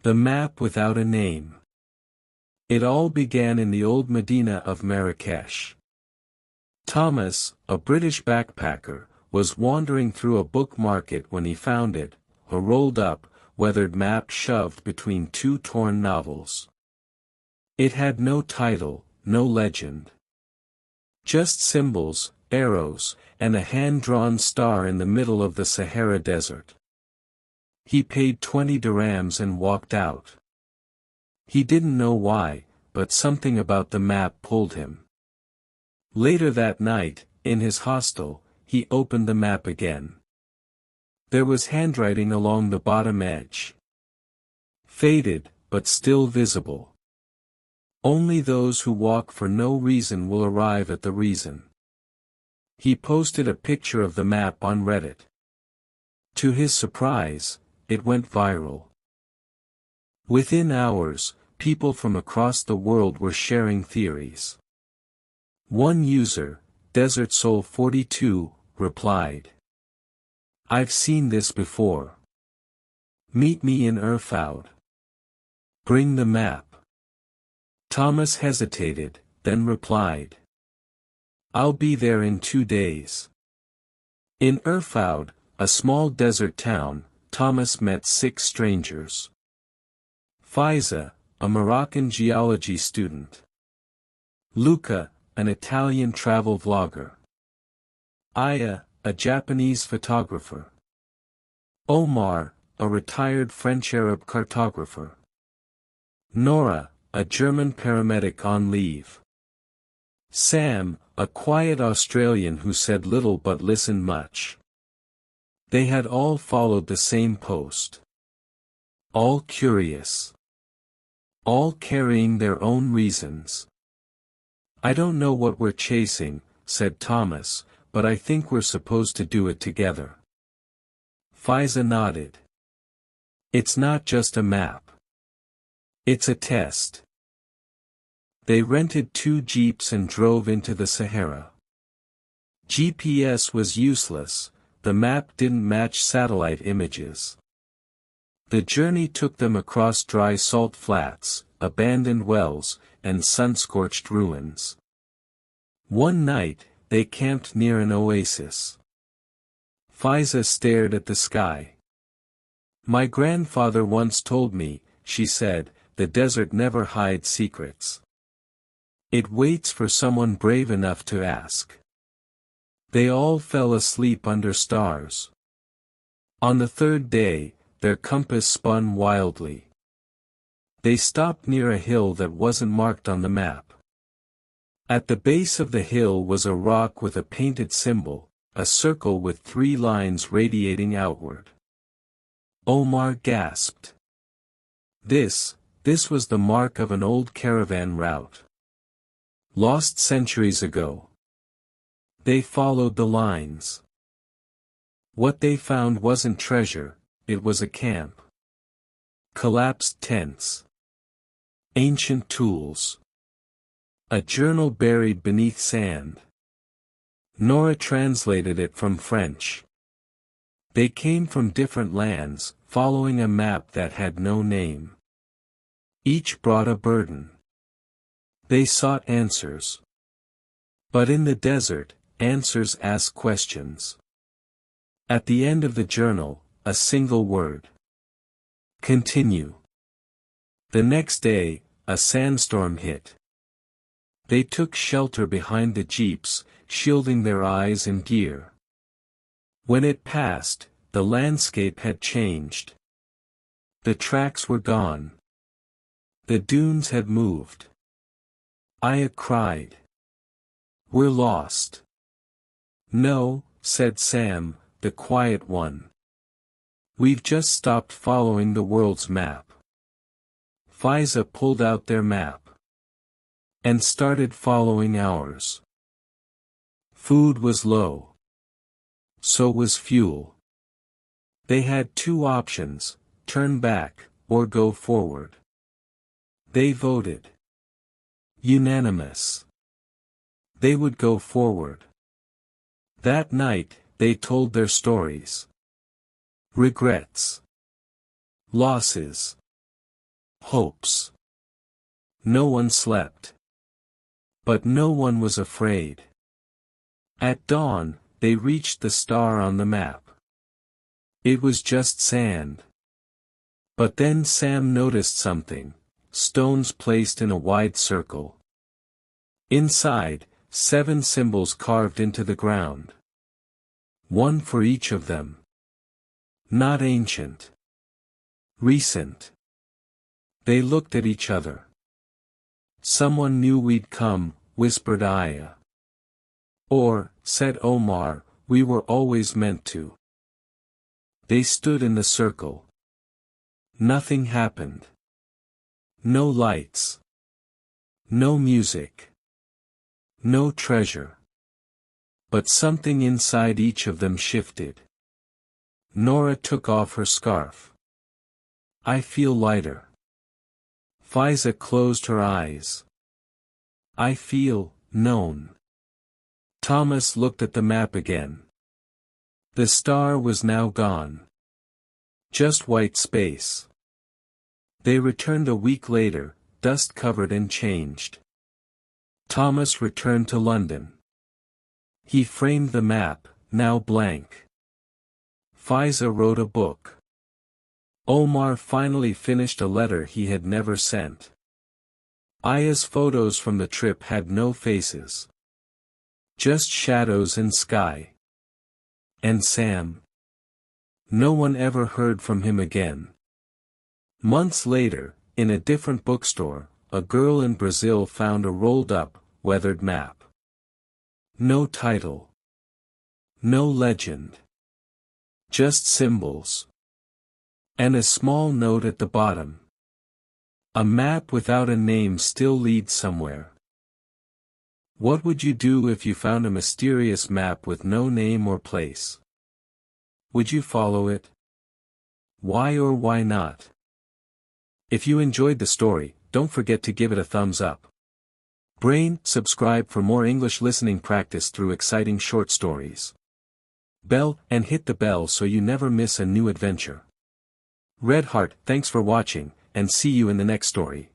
The map without a name. It all began in the old Medina of Marrakesh. Thomas, a British backpacker, was wandering through a book market when he found it, a rolled-up, weathered map shoved between two torn novels. It had no title, no legend. Just symbols, arrows, and a hand-drawn star in the middle of the Sahara Desert. He paid 20 dirhams and walked out. He didn't know why, but something about the map pulled him. Later that night, in his hostel, he opened the map again. There was handwriting along the bottom edge. Faded, but still visible. Only those who walk for no reason will arrive at the reason. He posted a picture of the map on Reddit. To his surprise, it went viral. Within hours, people from across the world were sharing theories. One user, Desert Soul 42, replied, "I've seen this before. Meet me in Erfoud. Bring the map." Thomas hesitated, then replied, "I'll be there in 2 days." In Erfoud, a small desert town, Thomas met 6 strangers. Faiza, a Moroccan geology student. Luca, an Italian travel vlogger. Aya, a Japanese photographer. Omar, a retired French-Arab cartographer. Nora, a German paramedic on leave. Sam, a quiet Australian who said little but listened much. They had all followed the same post. All curious. All carrying their own reasons. "I don't know what we're chasing," said Thomas, "but I think we're supposed to do it together." Faiza nodded. "It's not just a map. It's a test." They rented 2 jeeps and drove into the Sahara. GPS was useless, the map didn't match satellite images. The journey took them across dry salt flats, abandoned wells, and sun-scorched ruins. One night, they camped near an oasis. Faiza stared at the sky. "My grandfather once told me," she said, "the desert never hides secrets. It waits for someone brave enough to ask." They all fell asleep under stars. On the 3rd day, their compass spun wildly. They stopped near a hill that wasn't marked on the map. At the base of the hill was a rock with a painted symbol, a circle with 3 lines radiating outward. Omar gasped. This was the mark of an old caravan route. Lost centuries ago. They followed the lines. What they found wasn't treasure, it was a camp. Collapsed tents. Ancient tools. A journal buried beneath sand. Nora translated it from French. They came from different lands, following a map that had no name. Each brought a burden. They sought answers. But in the desert, answers ask questions. At the end of the journal, a single word. Continue. The next day, a sandstorm hit. They took shelter behind the jeeps, shielding their eyes and gear. When it passed, the landscape had changed. The tracks were gone. The dunes had moved. Aya cried. "We're lost." "No," said Sam, the quiet one. "We've just stopped following the world's map." Faiza pulled out their map. And started following ours. Food was low. So was fuel. They had 2 options, turn back, or go forward. They voted. Unanimous. They would go forward. That night, they told their stories. Regrets. Losses. hopes. No one slept. But no one was afraid. At dawn, they reached the star on the map. It was just sand. But then Sam noticed something: stones placed in a wide circle. Inside, 7 symbols carved into the ground. One for each of them. Not ancient. Recent. They looked at each other. "Someone knew we'd come," whispered Aya. "Or," said Omar, "we were always meant to." They stood in the circle. Nothing happened. No lights. No music. No treasure. But something inside each of them shifted. Nora took off her scarf. "I feel lighter." Faiza closed her eyes. "I feel known." Thomas looked at the map again. The star was now gone. Just white space. They returned a week later, dust-covered and changed. Thomas returned to London. He framed the map, now blank. Faiza wrote a book. Omar finally finished a letter he had never sent. Aya's photos from the trip had no faces. Just shadows and sky. And Sam? No one ever heard from him again. Months later, in a different bookstore, a girl in Brazil found a rolled-up, weathered map. No title. No legend. Just symbols. And a small note at the bottom. A map without a name still leads somewhere. What would you do if you found a mysterious map with no name or place? Would you follow it? Why or why not? If you enjoyed the story, don't forget to give it a thumbs up. Brain, subscribe for more English listening practice through exciting short stories. Bell, and hit the bell so you never miss a new adventure. Red Heart, thanks for watching, and see you in the next story.